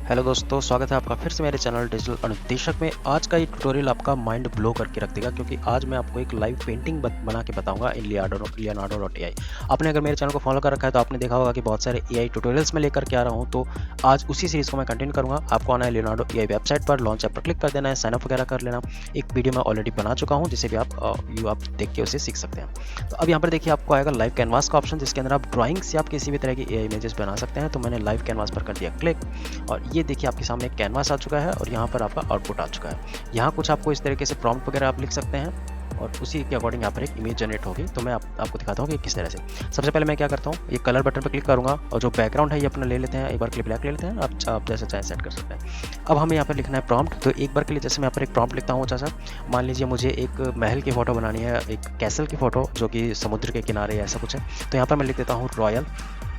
Hello दोस्तों, स्वागत है आपका फिर से मेरे चैनल डिजिटल अनुदेशक में। आज का ये ट्यूटोरियल आपका माइंड ब्लो करके रख देगा, क्योंकि आज मैं आपको एक लाइव पेंटिंग बना के बताऊंगा इन लियोनार्डो.ai। आपने अगर मेरे चैनल को फॉलो कर रखा है तो आपने देखा होगा कि बहुत सारे एआई ट्यूटोरियल्स में लेकर के आ रहा हूं। तो आज उसी सीरीज को मैं कंटिन्यू करूंगा। आपको आना है लियोनार्डो एआई वेबसाइट पर, लॉन्च ऐप पर क्लिक कर देना है, साइनअप वगैरह कर लेना। एक वीडियो मैं ऑलरेडी बना चुका हूँ जिसे भी आप देख के उसे सीख सकते हैं। तो अब यहाँ पर देखिए आपको आएगा लाइव कैनवास का ऑप्शन, जिसके अंदर आप ड्राइंग से आप किसी भी तरह की एआई इमेजेस बना सकते हैं। तो मैंने लाइव कैनवास पर कर दिया क्लिक और ये देखिए आपके सामने कैनवास आ चुका है और यहाँ पर आपका आउटपुट आ चुका है। यहाँ कुछ आपको इस तरीके से प्रॉम्प्ट वगैरह आप लिख सकते हैं और उसी के अकॉर्डिंग यहाँ पर एक इमेज जनरेट होगी। तो मैं आपको दिखाता हूँ कि किस तरह से। सबसे पहले मैं क्या करता हूँ, ये कलर बटन पर क्लिक करूँगा और जो बैकग्राउंड है ये अपना ले लेते हैं, एक बार के लिए ब्लैक ले लेते हैं। आप जैसे चाहे सेट कर सकते हैं। अब हमें यहाँ पर लिखना है प्रॉम्प्ट। तो एक बार के लिए जैसे मैं यहाँ पर एक प्रॉम्प्ट लिखता हूँ अच्छा सा। मान लीजिए मुझे एक महल की फ़ोटो बनानी है, एक कैसल की फ़ोटो जो कि समुद्र के किनारे ऐसा कुछ है। तो यहाँ पर मैं लिख देता हूँ royal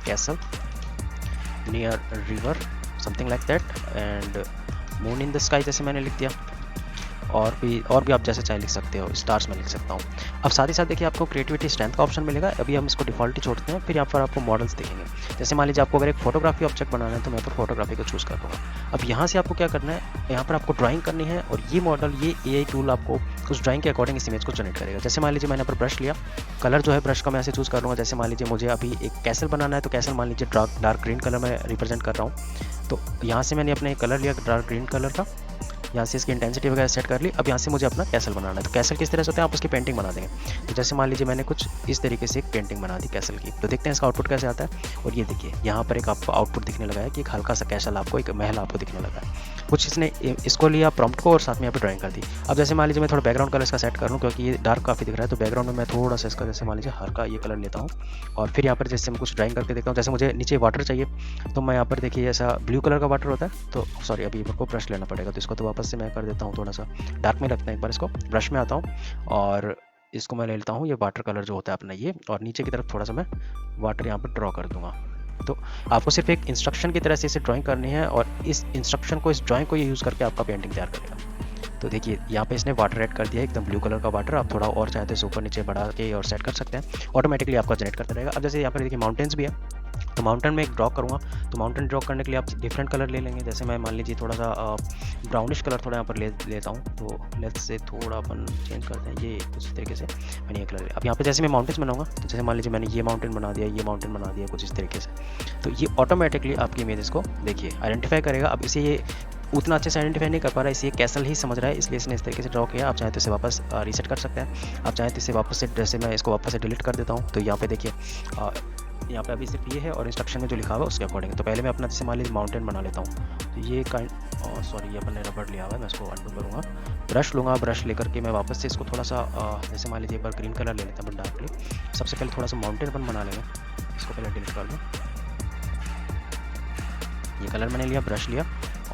castle near river something like that and moon in the sky जैसे मैंने लिख दिया। और भी आप जैसे चाहे लिख सकते हो, स्टार्स में लिख सकता हूँ। अब साथ ही साथ देखिए आपको क्रिएटिविटी स्ट्रेंथ का ऑप्शन मिलेगा। अभी हम इसको डिफॉल्ट ही छोड़ते हैं, फिर यहाँ पर आपको मॉडल्स दिखेंगे। जैसे मान लीजिए आपको अगर एक फोटोग्राफी ऑब्जेक्ट बनाना है तो मैं पर फोटोग्राफी को चूज़ कर दूँगा। अब यहाँ से आपको क्या करना है, यहाँ पर आपको ड्राइंग करनी है और ये मॉडल, ये एआई टूल आपको उस ड्राइंग के अकॉर्डिंग इस इमेज को जनरेट करेगा। जैसे मान लीजिए मैंने यहाँ पर ब्रश लिया, कलर जो है ब्रश का मैं ऐसे चूज़ कर लूँगा। जैसे मान लीजिए मुझे अभी एक कैसल बनाना है तो कैसल मान लीजिए डार्क ग्रीन कलर में रिप्रेजेंट कर रहा हूँ। तो यहाँ से मैंने अपने कलर लिया डार्क ग्रीन कलर का, यहाँ से इसकी इंटेंसिटी वगैरह सेट कर ली। अब यहाँ से मुझे अपना कैसल बनाना है। तो कैसल किस तरह से होता है, आप उसकी पेंटिंग बना देंगे। तो जैसे मान लीजिए मैंने कुछ इस तरीके से एक पेंटिंग बना दी कैसल की। तो देखते हैं इसका आउटपुट कैसे आता है। और ये देखिए यहाँ पर एक आपको आउटपुट दिखने लगा है कि एक हल्का सा कैसल, आपको एक महल आपको दिखने लगा है। कुछ इसने इसको लिया प्रॉम्प्ट को और साथ में यहाँ पर ड्राइंग कर दी। अब जैसे मान लीजिए मैं थोड़ा बैकग्राउंड कलर इसका सेट कर लूँ, क्योंकि ये डार्क काफ़ी दिख रहा है। तो बैकग्राउंड में मैं थोड़ा सा इसका जैसे मान लीजिए हल्का ये कलर लेता हूँ और फिर यहाँ पर जैसे मैं कुछ ड्राइंग करके देखता हूँ। जैसे मुझे नीचे वाटर चाहिए तो मैं यहाँ पर देखिए ऐसा ब्लू कलर का वाटर होता है। तो सॉरी, अभी मेरे को ब्रश लेना पड़ेगा। तो इसको तो वापस से मैं कर देता हूँ, थोड़ा सा डार्क में रखते हैं। एक बार इसको ब्रश में आता हूँ और इसको मैं ले लेता हूँ ये वाटर कलर जो होता है अपना ये, और नीचे की तरफ थोड़ा सा मैं वाटर यहाँ पर ड्रॉ कर दूंगा। तो आपको सिर्फ एक इंस्ट्रक्शन की तरह से इसे ड्राइंग करनी है और इस इंस्ट्रक्शन को, इस ड्राइंग को ये यूज़ करके आपका पेंटिंग तैयार करेगा। तो देखिए यहाँ पे इसने वाटर ऐड कर दिया है, एकदम ब्लू कलर का वाटर। आप थोड़ा और चाहते हैं ऊपर नीचे बढ़ा के और सेट कर सकते हैं, ऑटोमेटिकली आपका जनरेट करता रहेगा। अब जैसे यहाँ पर देखिए माउंटेन्स भी है, तो माउंटेन में एक ड्रॉ करूँगा। तो माउंटेन ड्रॉ करने के लिए आप डिफरेंट कलर ले लेंगे। जैसे मैं मान लीजिए थोड़ा सा ब्राउनिश कलर थोड़ा यहाँ पर लेता हूँ। तो लेट्स से थोड़ा अपन चेंज करते हैं, ये कुछ इस तरीके से मैंने ये कलर लिया। अब यहाँ पे जैसे मैं माउंटेन्स बनाऊंगा तो जैसे मान लीजिए मैंने ये माउंटेन बना दिया, ये माउंटेन बना दिया कुछ इस तरीके से। तो ये ऑटोमेटिकली आपकी इमेजेस को देखिए आइडेंटिफाई करेगा। अब इसे ये उतना अच्छे से आइडेंटिफाई नहीं कर पा रहा है, इसलिए कैसल ही समझ रहा है, इसलिए इसने इस तरीके से ड्रॉ किया। आप चाहें तो इसे वापस रीसेट कर सकते हैं। आप चाहें तो इसे वापस से, जैसे मैं इसको वापस से डिलीट कर देता हूँ। तो यहाँ पे देखिए यहाँ पे अभी सिर्फ ये है और इंस्ट्रक्शन में जो लिखा हुआ है उसके अकॉर्डिंग। तो पहले मैं अपना जैसे मान लीजिए माउंटेन बना लेता हूँ। तो ये सॉरी, ये अपने रबड़ लिया हुआ है, मैं इसको अनडू करूँगा। ब्रश लूँगा, ब्रश लेकर के मैं वापस से इसको थोड़ा सा जैसे मान लीजिए एक बार ग्रीन कलर ले लेते हैं बट डार्कली। सबसे पहले थोड़ा सा माउंटेन अपन बना लेंगे, इसको पहले डिलीट कर दूँ। ये कलर मैंने लिया, ब्रश लिया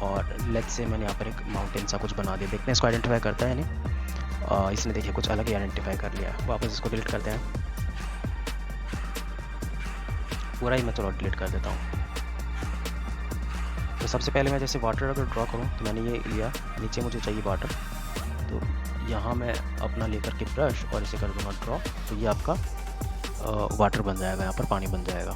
और लेट्स से मैंने यहाँ पर एक माउंटेन सा कुछ बना दिया। देखते हैं इसको आइडेंटिफाई करता है नहीं। इसने देखिए कुछ अलग ही आइडेंटिफाई कर लिया। वापस इसको डिलीट करते हैं, पूरा ही मैं चलो डिलीट कर देता हूँ। तो सबसे पहले मैं जैसे वाटर अगर ड्रॉ करूँ तो मैंने ये लिया, नीचे मुझे चाहिए वाटर। तो यहाँ मैं अपना लेकर के ब्रश और इसे कर दूँगा ड्रॉ। तो ये आपका वाटर बन जाएगा, यहाँ पर पानी बन जाएगा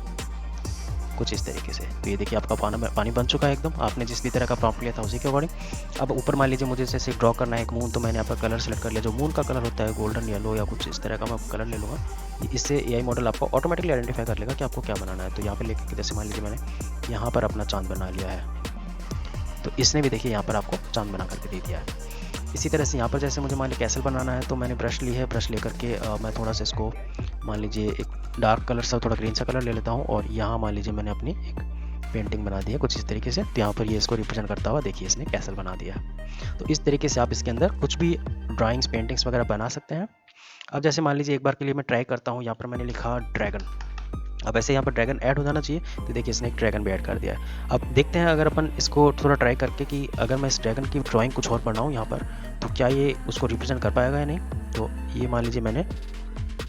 कुछ इस तरीके से। तो ये देखिए आपका पानी बन चुका है एकदम, आपने जिस भी तरह का प्रॉम्प्ट लिया था उसी के अकॉर्डिंग। अब ऊपर मान लीजिए मुझे जैसे ड्रॉ करना है एक मून, तो मैंने यहाँ पर कलर सेलेक्ट कर लिया। जो मून का कलर होता है गोल्डन येलो या कुछ इस तरह का मैं कलर ले लूँगा। इससे एआई मॉडल आपको ऑटोमेटिकली आइडेंटिफाई कर लेगा कि आपको क्या बनाना है। तो यहाँ पर लेकर जैसे मान लीजिए मैंने यहाँ पर अपना चाँद बना लिया है, तो इसने भी देखिए यहाँ पर आपको चाँद बना करके दे दिया है। इसी तरह से यहाँ पर जैसे मुझे मान लीजिए कैसल बनाना है तो मैंने ब्रश ली है, ब्रश लेकर के मैं थोड़ा सा इसको मान लीजिए एक डार्क कलर सा, थोड़ा ग्रीन सा कलर ले लेता हूँ और यहाँ मान लीजिए मैंने अपनी एक पेंटिंग बना दी है कुछ इस तरीके से। तो यहाँ पर ये इसको रिप्रेजेंट करता हुआ देखिए इसने कैसल बना दिया है। तो इस तरीके से आप इसके अंदर कुछ भी ड्राइंग्स, पेंटिंग्स वगैरह बना सकते हैं। अब जैसे मान लीजिए एक बार के लिए मैं ट्राई करता हूँ, यहाँ पर मैंने लिखा ड्रैगन। अब ऐसे यहाँ पर ड्रैगन ऐड हो जाना चाहिए। तो देखिए इसने एक ड्रैगन भी ऐड कर दिया है। अब देखते हैं अगर अपन इसको थोड़ा ट्राई करके कि अगर मैं इस ड्रैगन की ड्राइंग कुछ और बनाऊँ यहाँ पर, तो क्या ये उसको रिप्रेजेंट कर पाएगा या नहीं। तो ये मान लीजिए मैंने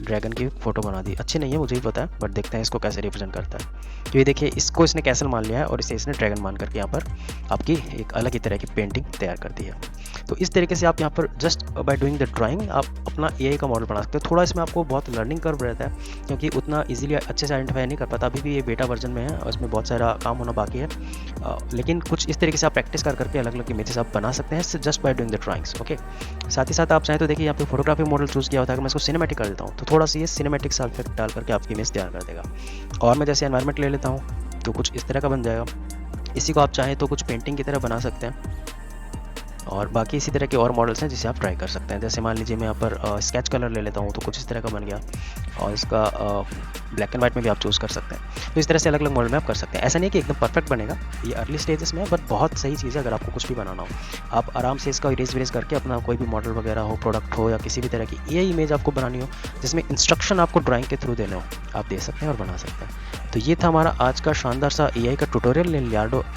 ड्रैगन की फ़ोटो बना दी। अच्छी नहीं है मुझे भी पता है, बट देखते हैं इसको कैसे रिप्रेजेंट करता है। तो ये देखिए, इसको इसने कैसल मान लिया है और इसे इसने ड्रैगन मान करके यहाँ पर आपकी एक अलग ही तरह की पेंटिंग तैयार कर दी है। तो इस तरीके से आप यहाँ पर just by doing the drawing आप अपना एआई का मॉडल बना सकते हो। थोड़ा इसमें आपको बहुत लर्निंग कर्व रहता है, क्योंकि उतना इजीली अच्छे से आइडेंटिफाई नहीं कर पाता। अभी भी ये बेटा वर्जन में है और इसमें बहुत सारा काम होना बाकी है, लेकिन कुछ इस तरीके से आप प्रैक्टिस कर करके अलग अलग इमेजेस आप बना सकते हैं just by doing the drawings. Okay, साथ ही साथ आप चाहें तो देखिए यहाँ पे फोटोग्राफी मॉडल चूज़ किया होता है। अगर मैं इसको सिनेमैटिक कर देता हूँ तो थोड़ा सा ये सिनेमैटिक सा इफेक्ट डाल करके आपकी इमेज तैयार कर देगा। और मैं जैसे एनवायरनमेंट ले लेता हूँ तो कुछ इस तरह का बन जाएगा। इसी को आप चाहें तो कुछ पेंटिंग की तरह बना सकते हैं, और बाकी इसी तरह के और मॉडल्स हैं जिसे आप ट्राई कर सकते हैं। जैसे मान लीजिए मैं यहाँ पर स्केच कलर ले लेता हूँ तो कुछ इस तरह का बन गया, और इसका ब्लैक एंड वाइट में भी आप चूज़ कर सकते हैं। तो इस तरह से अलग अलग मॉडल में आप कर सकते हैं। ऐसा नहीं है कि एकदम परफेक्ट बनेगा, ये अर्ली स्टेजेस में है, बट बहुत सही चीज़ है। अगर आपको कुछ भी बनाना हो आप आराम से इसका इरेज विरेज करके अपना कोई भी मॉडल वगैरह हो, प्रोडक्ट हो, या किसी भी तरह की ये इमेज आपको बनानी हो जिसमें इंस्ट्रक्शन आपको ड्राइंग के थ्रू देने हो, आप दे सकते हैं और बना सकते हैं। तो ये था हमारा आज का शानदार सा एआई का ट्यूटोरियल इन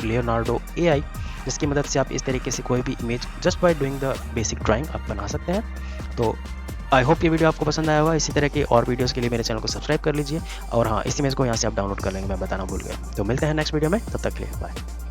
लियोनार्डो एआई, जिसकी मदद से आप इस तरीके से कोई भी image just by doing the basic drawing आप बना सकते हैं। तो आई होप ये वीडियो आपको पसंद आया होगा। इसी तरह के और वीडियोस के लिए मेरे चैनल को सब्सक्राइब कर लीजिए, और हाँ, इस इमेज को यहाँ से आप डाउनलोड कर लेंगे, मैं बताना भूल गया। तो मिलते हैं नेक्स्ट वीडियो में, तब तक के लिए बाय।